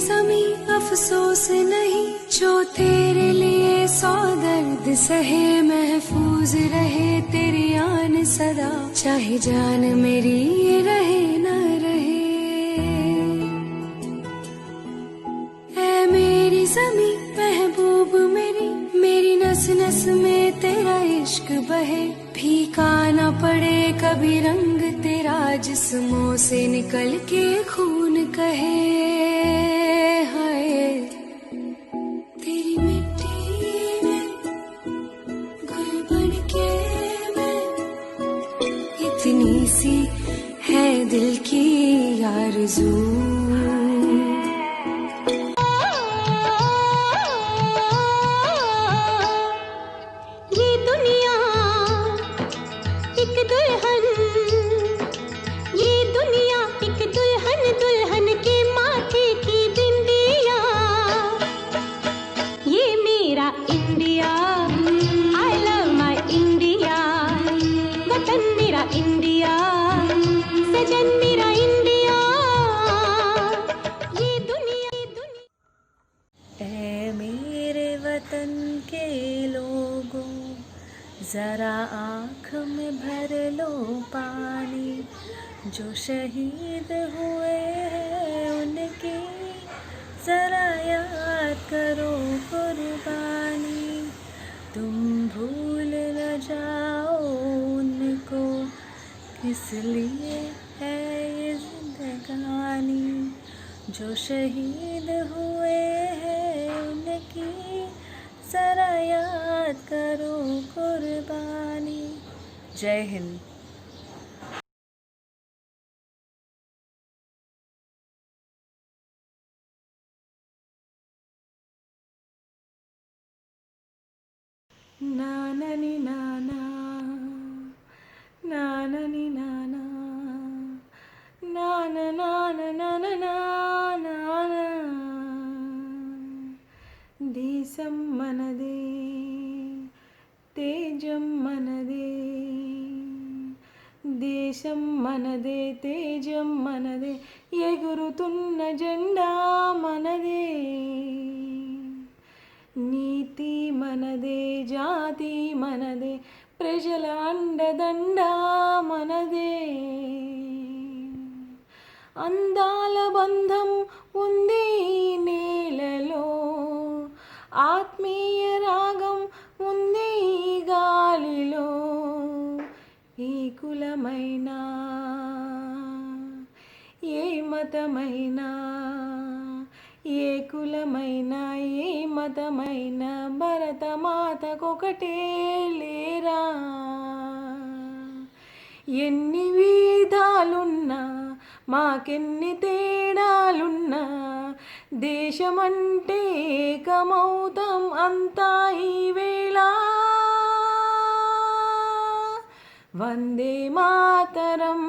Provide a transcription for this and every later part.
ज़मीं अफसोस नहीं, जो तेरे लिए सौ दर्द सहे, महफूज रहे तेरी आन सदा, चाहे जान मेरी रहे न रहे। ऐ मेरी ज़मीं महबूब मेरी, मेरी नस नस में तेरा इश्क बहे, फीका न पड़े कभी रंग तेरा, जिस्मों से निकल के खून कहे। हाय तेरी मिट्टी में गुल बन के मैं, इतनी सी है दिल की आरज़ू। जरा आँख में भर लो पानी, जो शहीद हुए हैं उनकी जरा याद करो कुर्बानी। तुम भूल न जाओ उनको, किस लिए है ये जिंदगानी, जो शहीद हुए हैं उनकी जरा याद करो कुर्बानी। जय हिंद। नाननी नाना नाननी नाना नाना नाना नाना नाना देशं मनदे तेजं मनदे, దేశం మనదే తేజం మనదే, ఎగురుతున్న జెండా మనదే, నీతి మనదే జాతి మనదే, ప్రజల అండదండ మనదే, అందాల బంధం ఉంది నేలలో, ఆత్మీయ రాగం ఉంది గాలిలో, ఏ కులమైనా ఏ మతమైనా, ఏ కులమైనా ఏ మతమైనా, భరతమాతకొకటే లేరా. ఎన్ని విధాలున్నా మాకెన్ని తేడాలున్నా, దేశమంటే ఏకమౌతం అంతా ఈవేళ. వందే మాతరం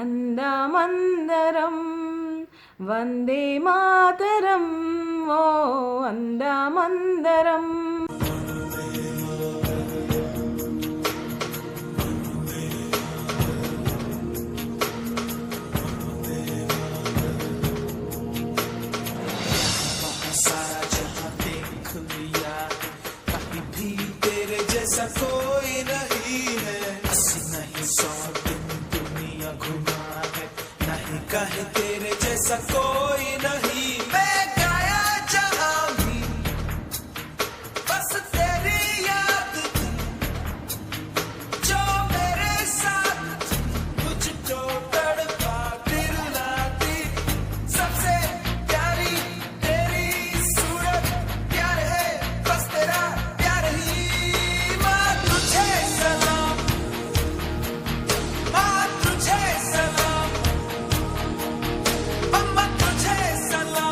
అందమందరం, వందే మాతరం ఓ అందమందరం. कोई नहीं है, 80 नहीं 100 दिन दुनिया घुमा है, नहीं कहे तेरे जैसा कोई नहीं। मैं गाया जहाँ भी बस तेरी याद थी, जो मेरे साथ मुझको तड़पा दिल लाती, सबसे प्यारी तेरी सूरत, प्यार है बस तेरा प्यार ही। तुझे सलाम, अम्मा तुझे सलाम।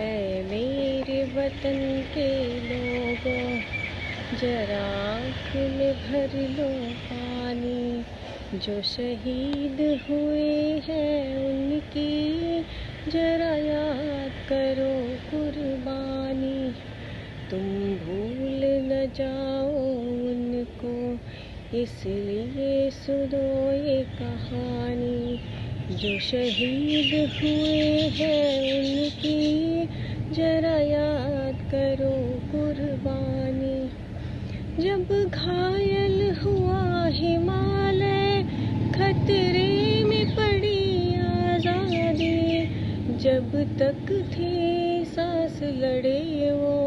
ऐ मेरे वतन के लोगों, जरा आँख में भर लो पानी। जो शहीद हुए हैं उनकी जरा याद करो कुर्बानी। तुम भूल न जाओ उनको, इसलिए सुनो ये कहानी। जो शहीद हुए हैं उनकी जरा याद करो कुर्बानी। जब घायल हुआ हिमालय, खतरे में पड़ी आज़ादी। जब तक थे सांस लड़े वो,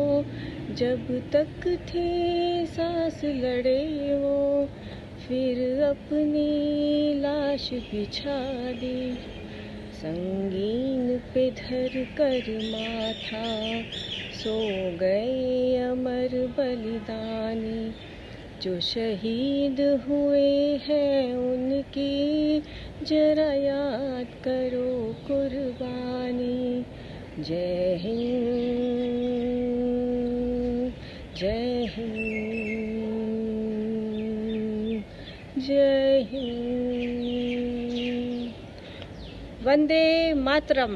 जब तक थे सांस लड़े वो, फिर अपनी लाश बिछा दी। संगीन पे धर कर माथा, सो गए अमर बलिदानी। जो शहीद हुए हैं उनकी जरा याद करो कुर्बानी। जय हिंद, जय हिंद, जय हिंद। वंदे मातरम।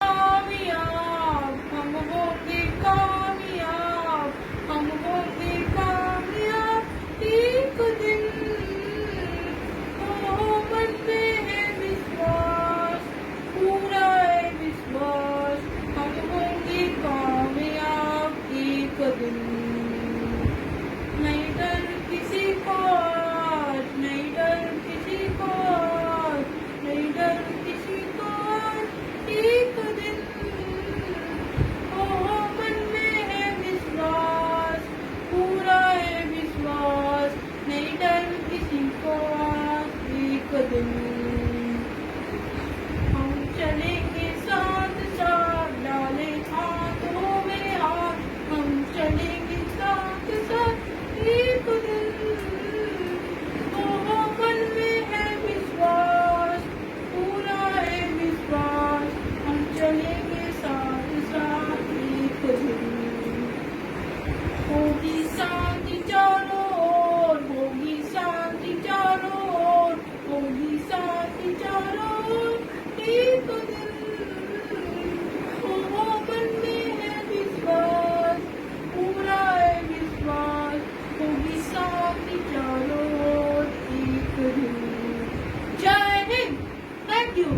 कामयाब हम होंगे, कामयाब हम होंगे, कामयाब एक दिन। ओ मन में है विश्वास, पूरा है विश्वास, हम होंगे कामयाब एक दिन। नहीं डर किसी को आज, नहीं डर किसी को आज, नहीं डर किसी को आज एक दिन। ओ मन में है विश्वास, पूरा है विश्वास, नहीं डर किसी को आज एक दिन। हम चलेंगे साथ साथ, डाले हाथों में हाथ, हम चलेंगे साथ साथ एक दिन। ओ मन में है विश्वास, पूरा है विश्वास, हम चलेंगे साथ साथ एक दिन। होगी शांति चारों ओर, होगी शांति चारों ओर, होगी शांति चारों ओर एक दिन। ओ मन में है विश्वास, पूरा है विश्वास, होगी शांति चारों ओर एक दिन। जय हिंद। Thank you.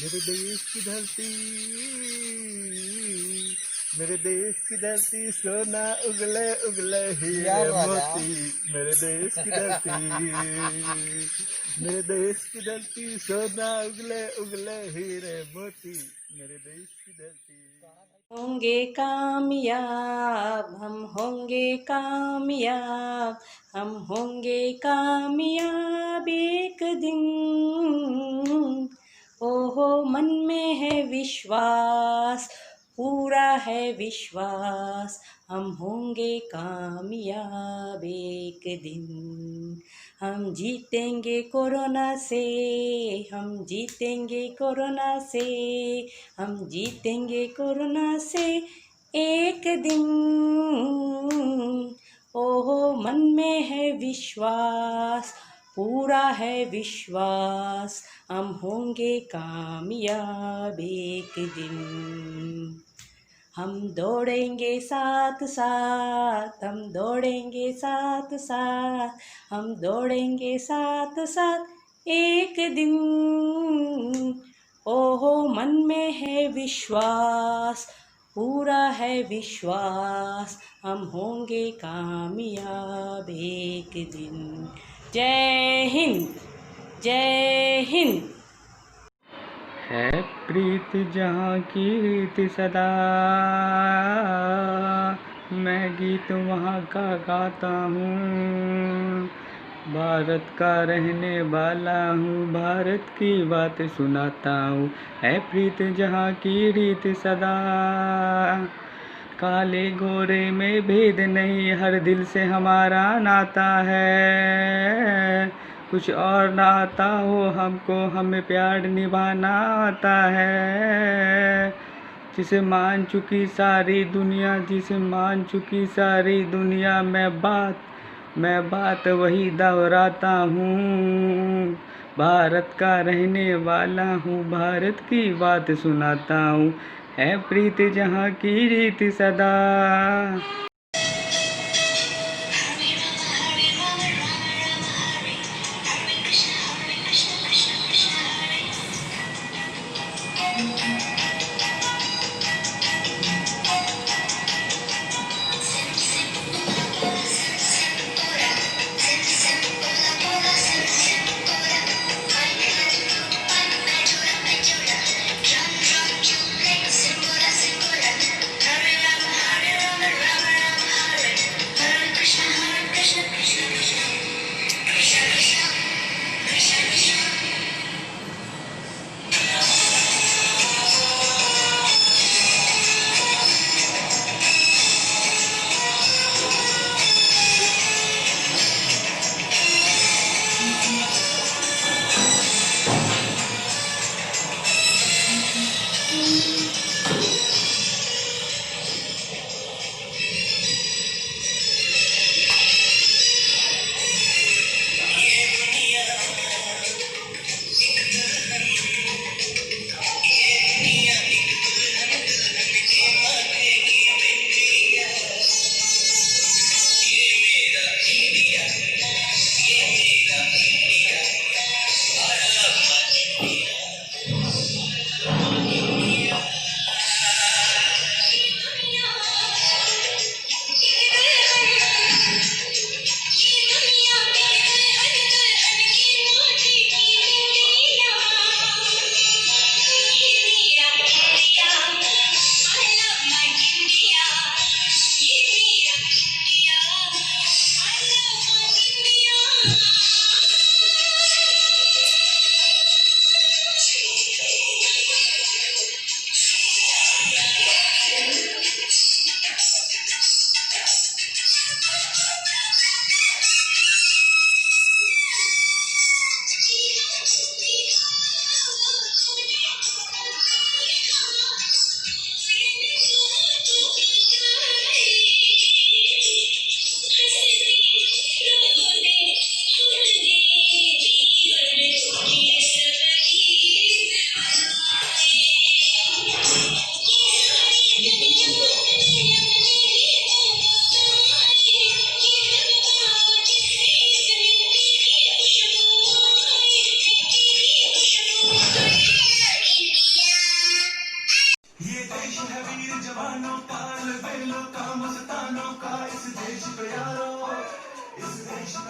मेरे देश की धरती मेरे देश की धरती सोना उगले उगले हीरे मोती, मेरे देश की धरती, मेरे देश की धरती सोना उगले उगले हीरे मोती, मेरे देश की धरती। होंगे कामयाब, हम होंगे कामयाब, हम होंगे कामयाब एक दिन। ओहो मन में है विश्वास, पूरा है विश्वास, हम होंगे कामयाब एक दिन। हम जीतेंगे कोरोना से, हम जीतेंगे कोरोना से, हम जीतेंगे कोरोना से एक दिन। ओहो मन में है विश्वास, पूरा है विश्वास, हम होंगे कामयाब एक दिन। हम दौड़ेंगे साथ साथ, हम दौड़ेंगे साथ साथ, हम दौड़ेंगे साथ साथ एक दिन। ओहो मन में है विश्वास, पूरा है विश्वास, हम होंगे कामयाब एक दिन। जय हिंद, जय हिंद। है प्रीत जहाँ की रीत सदा, मैं गीत वहाँ का गाता हूँ। भारत का रहने वाला हूँ, भारत की बात सुनाता हूँ। है प्रीत जहाँ की रीत सदा, काले गोरे में भेद नहीं, हर दिल से हमारा नाता है। कुछ और ना आता हो हमको, हमें प्यार निभाना आता है। जिसे मान चुकी सारी दुनिया, जिसे मान चुकी सारी दुनिया, मैं बात वही दोहराता हूँ। भारत का रहने वाला हूँ, भारत की बात सुनाता हूँ। है प्रीत जहाँ की रीत सदा।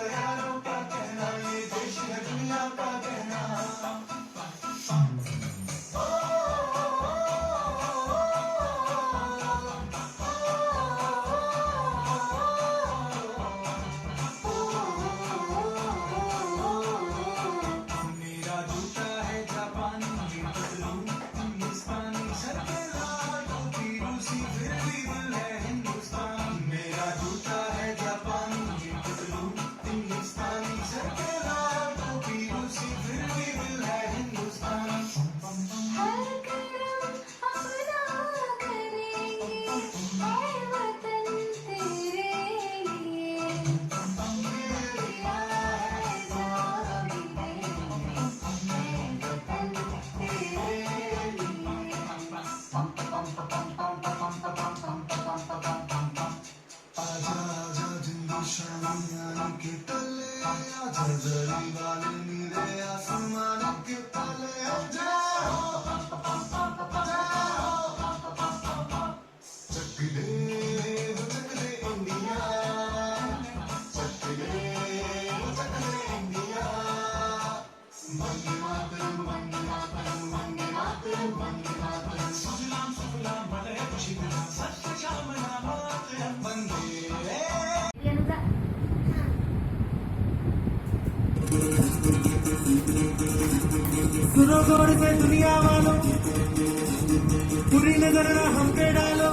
यारों का कहना, ये देश है दुनिया का कहना। मेरा जूता है जापानी, ये पतलून हिंदुस्तानी, सर पे लाल टोपी रूसी, फिर भी दिल है हिंदुस्तानी। मेरा जूता है जापानी, ये पतलून हिंदुस्तानी, सर पे लाल टोपी रूसी, फिर भी दिल है हिंदुस्तानी। हर करम अपना करेंगे, ऐ वतन तेरे लिए। दिया है जान भी देंगे, ऐ वतन तेरे लिए। आजा आजा जिंदू शामियाने के तले, आजा जरी वाले नीले आसमान के तले। जाओ चक दे इंडिया, चक दे इंडिया। वंदे मातरम, वंदे मातरम, वंदे मातरम, वंदे मातरम। सुजलाम सुफलाम मलय पुष्पितां, सत्य श्यामला मातरम वंदे। सुनो गौर से दुनिया वालों, बुरी नजर ना हम पे डालो।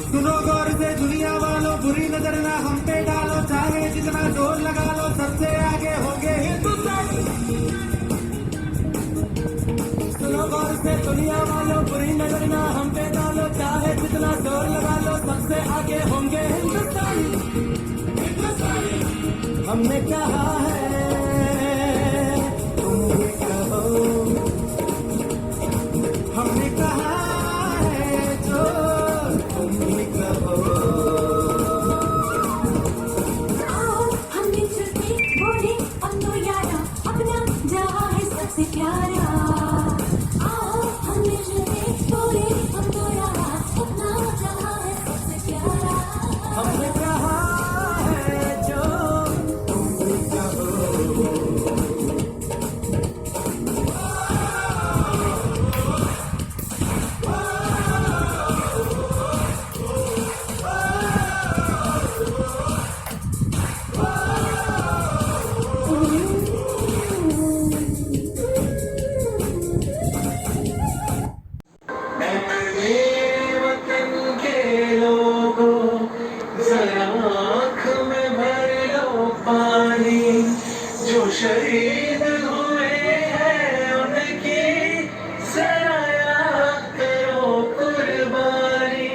सुनो गौर से दुनिया वालों, बुरी नजर ना हम पे डालो। चाहे जितना जोर लगा लो, सबसे आगे होंगे हिंदुस्तानी। सुनो गौर से दुनिया वालों, बुरी नजर ना हम पे डालो। चाहे जितना जोर लगा लो, सबसे आगे होंगे हिंदुस्तानी। हमने कहा है तुम भी कहो, हमने कहा है जो तुम भी कहो। आओ हम मिलजुल के बोले अपनो यारा, अपना जहां है सबसे प्यारा। आओ हम मिलजुल के बोले अपनो यारा, अपना जहां है सबसे प्यारा। हमने कहा है जो तुम भी कहो। वतन के लोगों, जरा आँख में भर लो पानी। जो शहीद हुए हैं उनकी जरा याद करो कुर्बानी।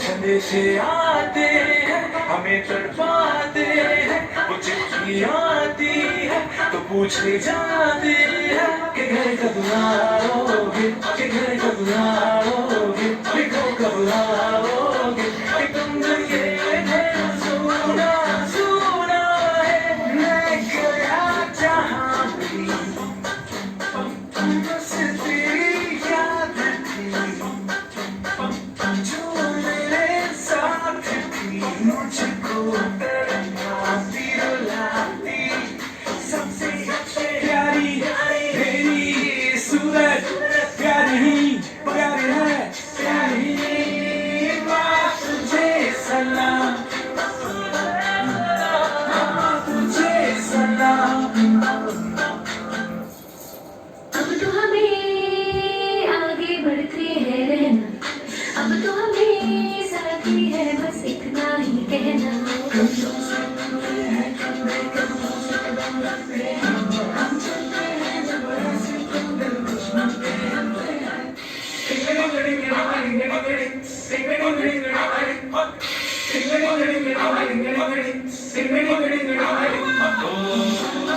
संदेशे आते हैं, हमें तड़पाते हैं। वो चिट्ठी आती है तो पूछे जाते हैं कि घर कब आओगे, कि घर कब आओगे, लिखो कब आओगे। कि तुम जो ये सुना सुना है, मैं गया जहाँ भी, बस तेरी याद थी जो मेरे साथ थी। मुझको तड़पाती रुलाती, सबसे प्यारी मेरी सूरत, प्यारी प्यारी है प्यारी माँ। तुझे सलाम, तुझे सलाम। अब तो हमें आगे बढ़ते हैं रहना, अब तो हमें साथी है बस इतना ही कहना।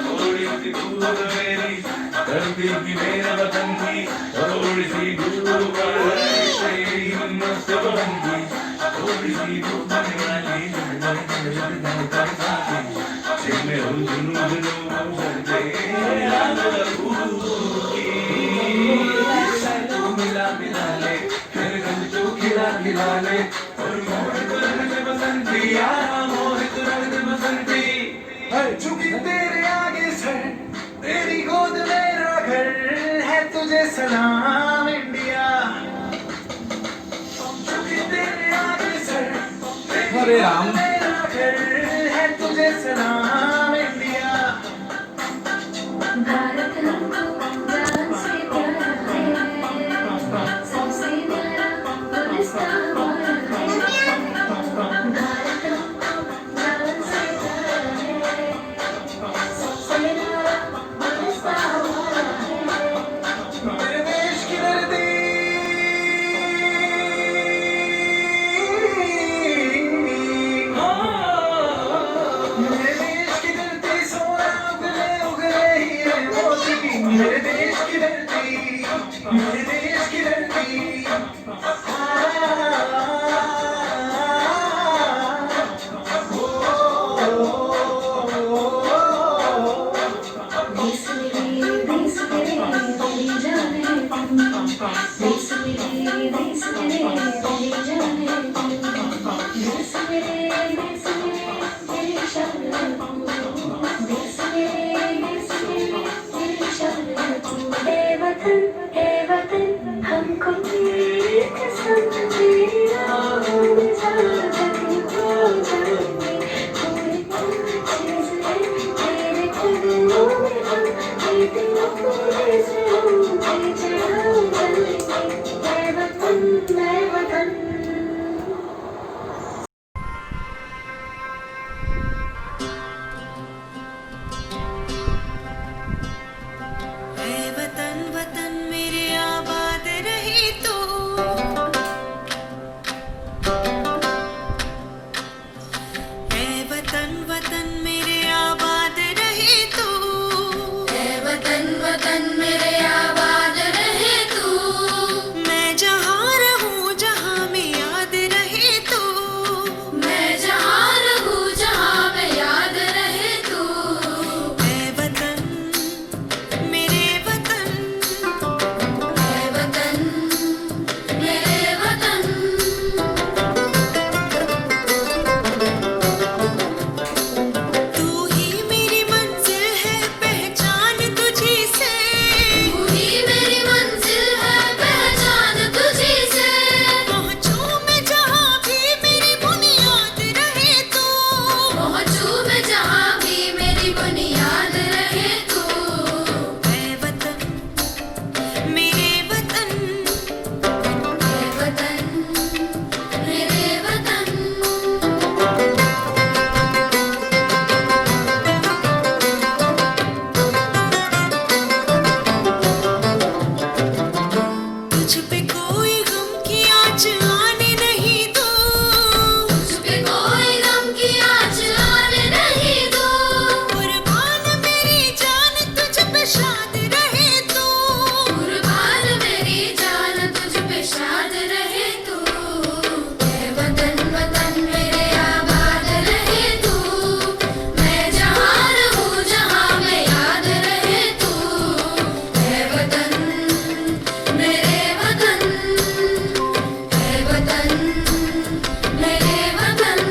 थोड़ी सी दूर मेरी धरती की, मेरे वतन की, थोड़ी सी दूर पर तेरी मस्त बंदी। थोड़ी सी दूर वाली जिनमें उलझनों भरते आग की तू मिला मिला ले फिर रंग तू खिला खिला ले और मोहित रंग से बसंती यारा मोहित रंग से बसंती चुकी तेरे आगे सर तेरी गोद मेरा घर है तुझे सलाम इंडिया चुकी तेरे आगे सर तेरी गोद मेरा घर है तुझे सलाम इंडिया भारत हमको जान से प्यारा है सबसे प्यारा गुलिस्तान हमारा है भारत हमको जान से प्यारा है सबसे प्यारा गुलिस्तान हमारा है मेरे देश की धरती मेरे देश की धरती सोना उगले उगले हीरे मोती मेरे देश की धरती मेरे देश की धरती देश मेरे तेरी जान है तू देश मेरे तेरी जान है तू देश मेरे तेरी शान है तू देश मेरे तेरी शान है तू हे वतन हमको तेरी कसम तेरी राहों में जाकर खो जाएंगे पूरे चीज़ है तेरे कदमों में हम तेरे पूरे से होंगे चढ़ा जाएंगे मैं वतन ऐ वतन वतन मेरे आबाद रही तू ऐ वतन वतन मेरे आबाद रही तू ऐ वतन वतन मेरे आबाद रहे तू मैं जहाँ रहूँ जहाँ में याद रहे तू मैं जहाँ रहूँ जहाँ में याद रहे तू ऐ वतन मेरे वतन ऐ वतन मेरे वतन तू ही मेरी मंजिल है पहचान तुझी से तू ही मेरी मंजिल है पहचान तुझी से पहुँचूं मैं जहाँ भी मेरी बुनियाद रहे तू पहुँचूं मैं जहाँ भी मेरी बुनियाद रहे तू ऐ वतन मेरे वतन ऐ वतन मेरे वतन तुझ पे कोई गम की आँच आने नहीं दो तुझ पे कोई गम की आँच आने नहीं दो कुर्बान मेरी जान तुझ पे शाद रहे तू कुर्बान मेरी जान तुझ पे शाद रहे तू ऐ वतन वतन मेरे आबाद रहे तू मैं जहाँ रहूँ जहाँ में याद रहे तू ऐ वतन मेरे वतन ऐ वतन मेरे वतन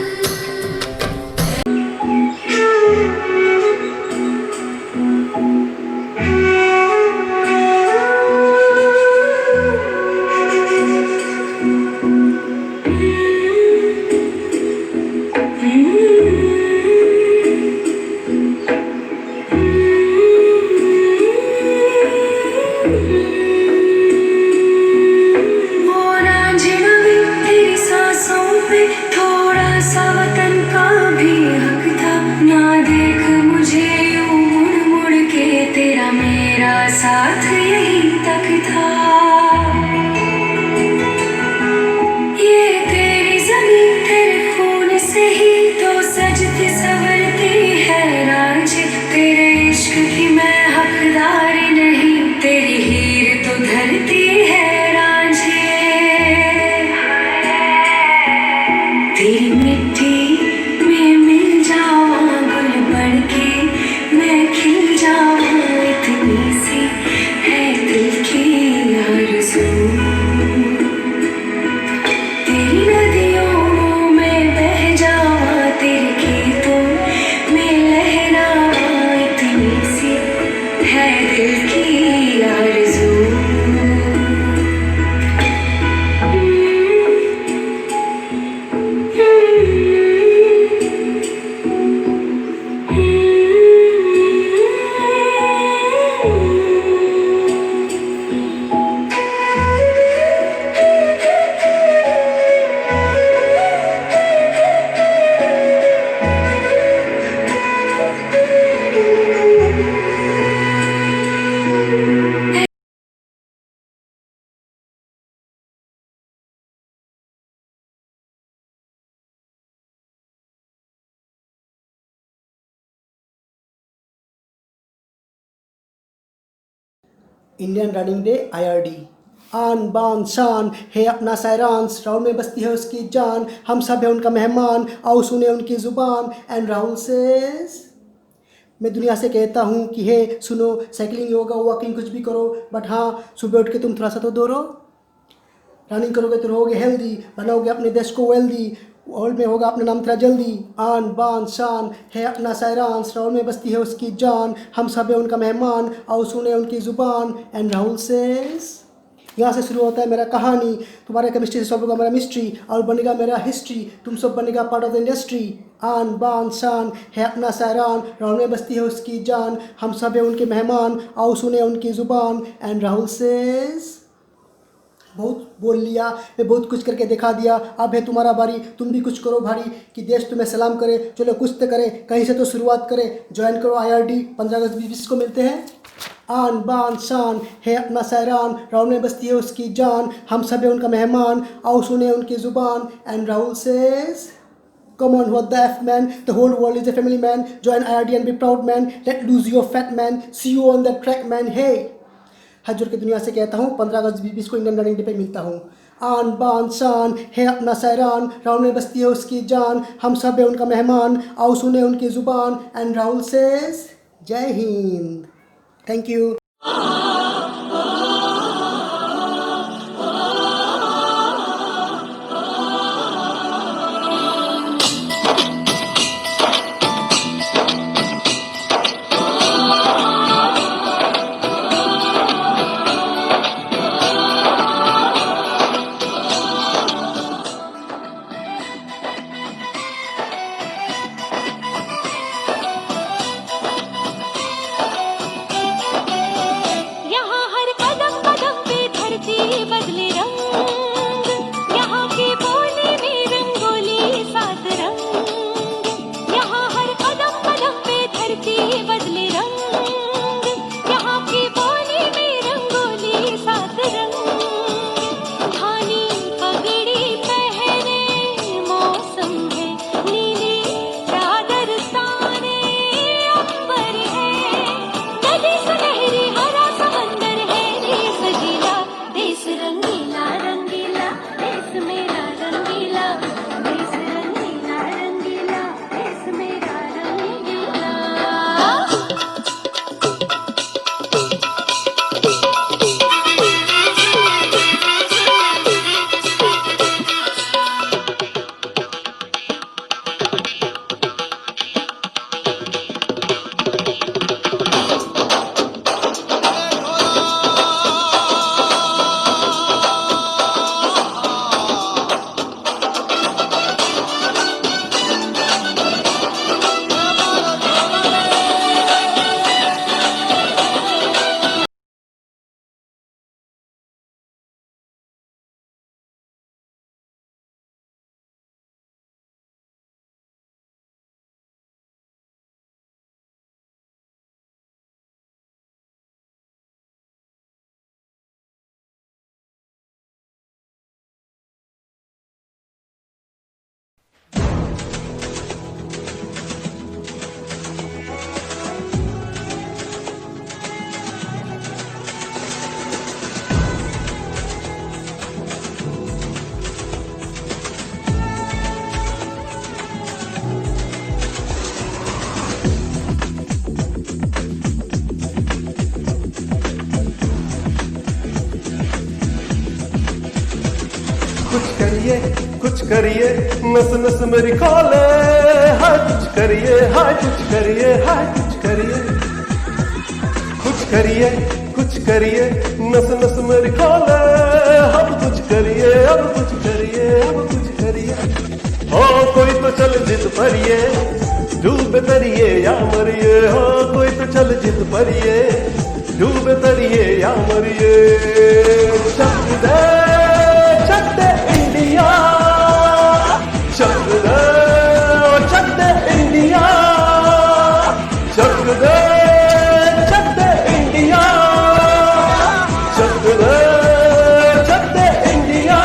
वो रांझना भी तेरी सांसों पे थोड़ा सा वतन का भी हक था ना देख मुझे यूं मुड़ मुड़ के तेरा मेरा साथ यही तक था ये तेरी जमीन तेरे खून से ही तो सजती संवरती है रांझे तेरे इश्क की मैं हकदार नहीं तेरी हीर तो धरती है रांझे तेरी मिट्टी में मिल जावा गुल बढ़ इंडियन रनिंग डे IRD। आन बान शान है अपना सैरांस, राहुल में बसती है उसकी जान, हम सब है उनका मेहमान, आओ सुने उनकी ज़ुबान। एंड राहुल सेज, मैं दुनिया से कहता हूँ कि हे सुनो, साइकिलिंग, योगा, वॉकिंग कुछ भी करो, बट हाँ सुबह उठ के तुम थोड़ा सा तो दौड़ो। रनिंग करोगे तो रहोगे हेल्दी, बनाओगे अपने देश को वेल्दी, वर्ल्ड में होगा अपना नाम तेरा जल्दी। आन बान शान है अपना सैरांस, राहुल में बसती है उसकी जान, हम सब है उनका मेहमान, आओ सुने उनकी ज़ुबान। एंड राहुल सेज, यहाँ से शुरू होता है मेरा कहानी, तुम्हारे केमिस्ट्री से सॉल्व होगा मेरा मिस्ट्री, और बनेगा मेरा हिस्ट्री, तुम सब बनेगा पार्ट ऑफ द इंडस्ट्री। आन बान शान है अपना सैरान, राहुल में बसती है उसकी जान, हम सब है उनके मेहमान, आओ सुने उनकी ज़ुबान। एंड राहुल सेज, बहुत बोल लिया, मैं बहुत कुछ करके दिखा दिया, अब है तुम्हारा बारी, तुम भी कुछ करो भारी, कि देश तुम्हें सलाम करे, चलो कुछ तो करे, कहीं से तो शुरुआत करे, ज्वाइन करो IRD, 15 अगस्त 2020 को मिलते हैं। आन बान शान है अपना सैरान, राहुल में बसती है उसकी जान, हम सब है उनका मेहमान, आओ सुने उनकी ज़ुबान। And Rahul says, come on, what the F man, the whole world is a family man, join IRD and be proud man, let lose your fat man, see you on the track man, hey। हाथ जोड़ के दुनिया से कहता हूँ, 15 अगस्त 2020 को Indian running day पे मिलता हूँ। आन बान शान है अपना सैरान, राहुल में बसती है उसकी जान, हम सब है उनका मेहमान, आओ सुने उनकी ज़ुबान। एंड राहुल सेज, जय हिंद, थैंक यू। कुछ करिए, नस नस मेरी खोले, हाय कुछ करिए, हाय कुछ करिए, हाय कुछ करिए, कुछ करिए, नस नस मेरी खोले, अब कुछ करिए, अब कुछ करिए, अब कुछ करिए। हो कोई तो चल जिद परिए, डूबे तरिए या मरिए, हो कोई तो चल जिद परिए, डूबे तरिए या मरिए। चक दे India, Chak they India, Chak they India, Chak they India.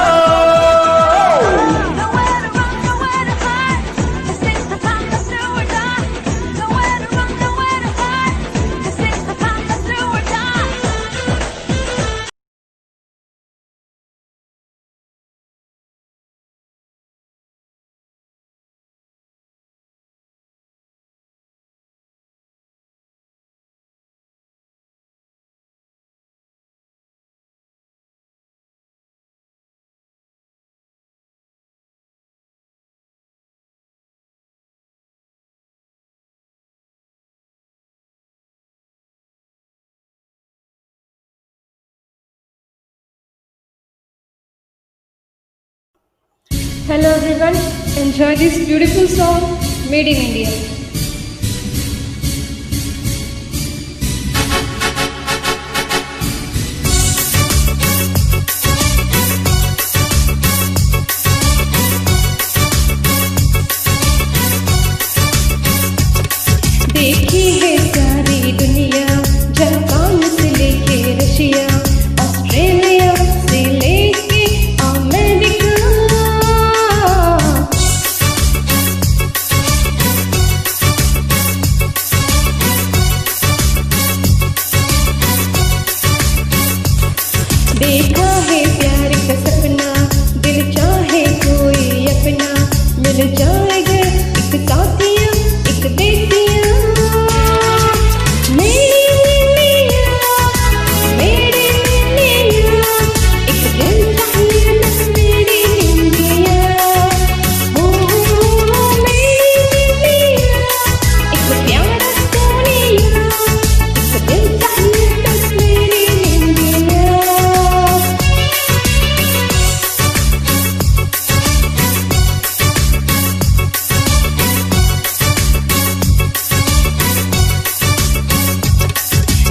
Hello everyone, enjoy this beautiful song made in India. देखी है सारी दुनिया, जापान से लेके रशिया, ऑस्ट्रेलिया से लेके अमेरिका। देखा है प्यार का सपना, दिल चाहे कोई अपना, मिल जाएगा एक साथिया एक देसिया। मेरे मिलिया, एक दिल चाहिए बस मेरी इंडिया। हो मेरी मिलिया, एक प्यारा सोनिया, एक दिल चाहिए बस मेरी इंडिया।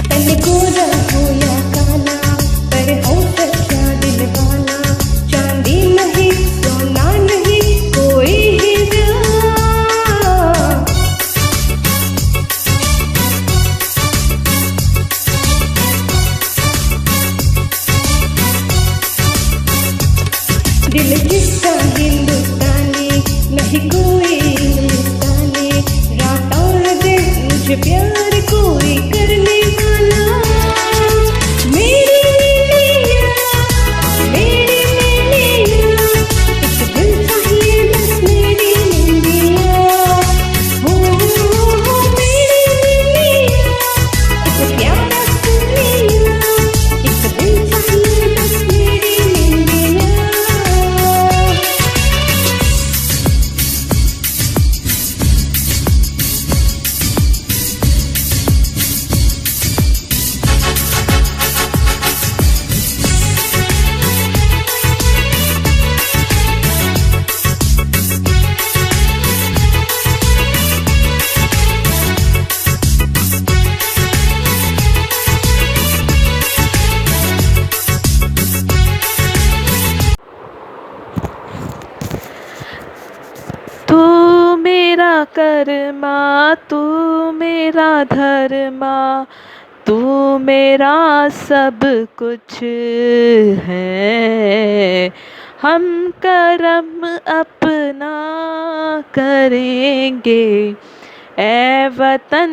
तन गोरा हो या काला, पर हो सच्चा दिल वाला, चांदी नहीं सोना नहीं कोई हीरा। दिल जिसका हिंदुस्तानी, नहीं कोई इंग्लिस्तानी, रात और दिन मुझे प्यार कोई करने वाला। मेरी मिलिया, मेरी मिलिया, एक दिल चाहिए बस मेरी इंडिया। हो मेरी मिलिया, एक प्यारा सोनिया, एक दिल चाहिए बस मेरी इंडिया। तू मेरा कर्मा, तू मेरा धर्मा, तू मेरा सब कुछ है। हम करम अपना करेंगे ए वतन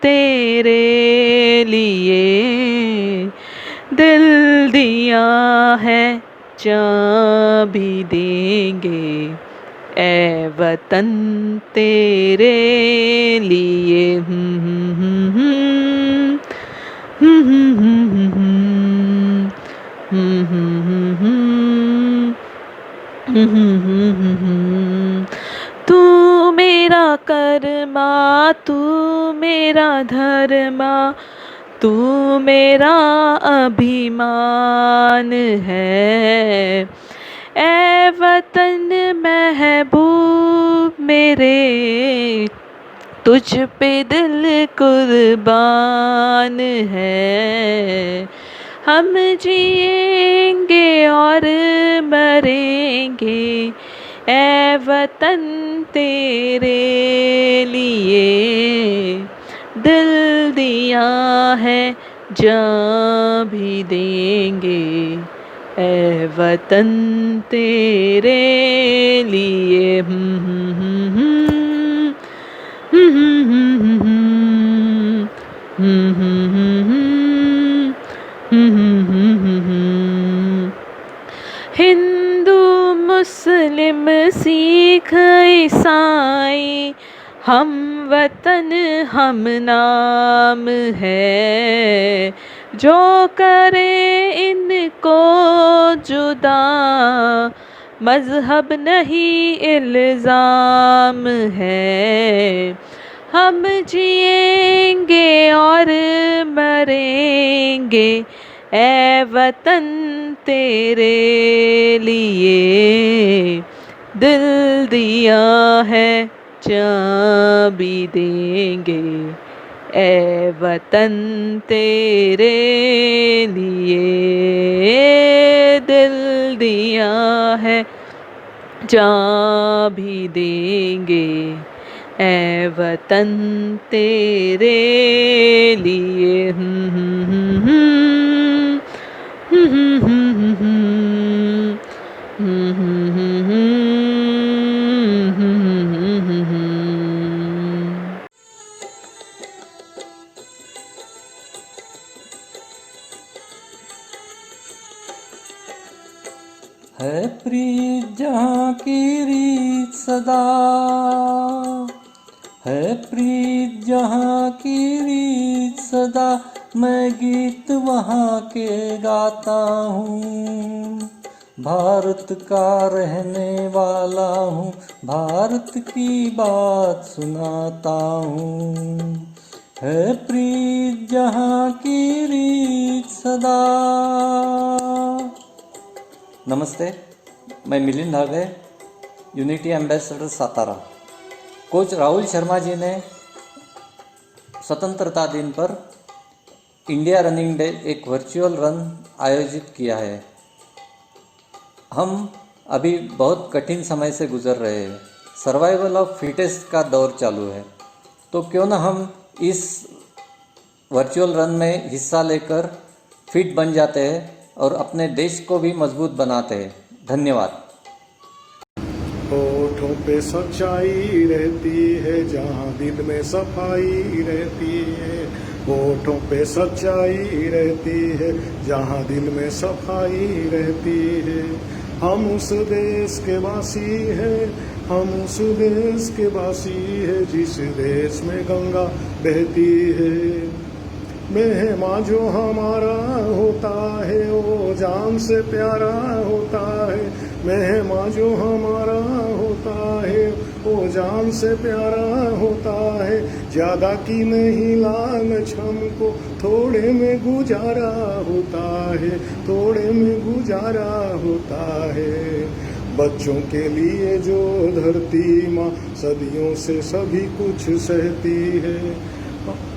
तेरे लिए। दिल दिया है जान भी देंगे ए वतन तेरे लिए। तू मेरा कर्मा, तू मेरा धर्मा, तू मेरा अभिमान है। ए वतन महबूब मेरे, तुझ पे दिल कुर्बान है। हम जिएंगे और मरेंगे ए वतन तेरे लिए। दिल दिया है जान भी देंगे ए वतन तेरे लिए। हिंदू मुस्लिम सिख ईसाई, हम वतन हम नाम है। जो करे इनको जुदा, मज़हब नहीं इल्ज़ाम है। हम जिएंगे और मरेंगे ए वतन तेरे लिए। दिल दिया है चाबी देंगे ए वतन तेरे लिए, दिल दिया है चाबी देंगे ए वतन तेरे लिए। है प्रीत जहाँ की रीत सदा, है प्रीत जहाँ की रीत सदा, मैं गीत वहाँ के गाता हूँ। भारत का रहने वाला हूँ, भारत की बात सुनाता हूँ। है प्रीत जहाँ की रीत सदा। नमस्ते, मैं Milind Dhage, unity ambassador Satara. Coach Rahul Sharma ji ने स्वतंत्रता दिन पर इंडिया रनिंग डे एक वर्चुअल रन आयोजित किया है। हम अभी बहुत कठिन समय से गुजर रहे हैं, सर्वाइवल ऑफ फिटेस्ट का दौर चालू है, तो क्यों ना हम इस वर्चुअल रन में हिस्सा लेकर फिट बन जाते हैं और अपने देश को भी मजबूत बनाते हैं। धन्यवाद। होठों पे सच्चाई रहती है जहाँ दिल में सफाई रहती है, होठों पे सच्चाई रहती है जहाँ दिल में सफाई रहती है। हम उस देश के वासी हैं, हम उस देश के वासी है जिस देश में गंगा बहती है। मेहमा जो हमारा होता है वो जान से प्यारा होता है, मेहमा जो हमारा होता है वो जान से प्यारा होता है। ज्यादा की नहीं लालच हमको थोड़े में गुजारा होता है, थोड़े में गुजारा होता है। बच्चों के लिए जो धरती माँ सदियों से सभी कुछ सहती है।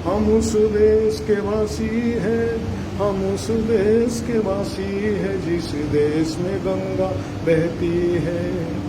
हम उस देश के वासी हैं, हम उस देश के वासी हैं जिस देश में गंगा बहती है।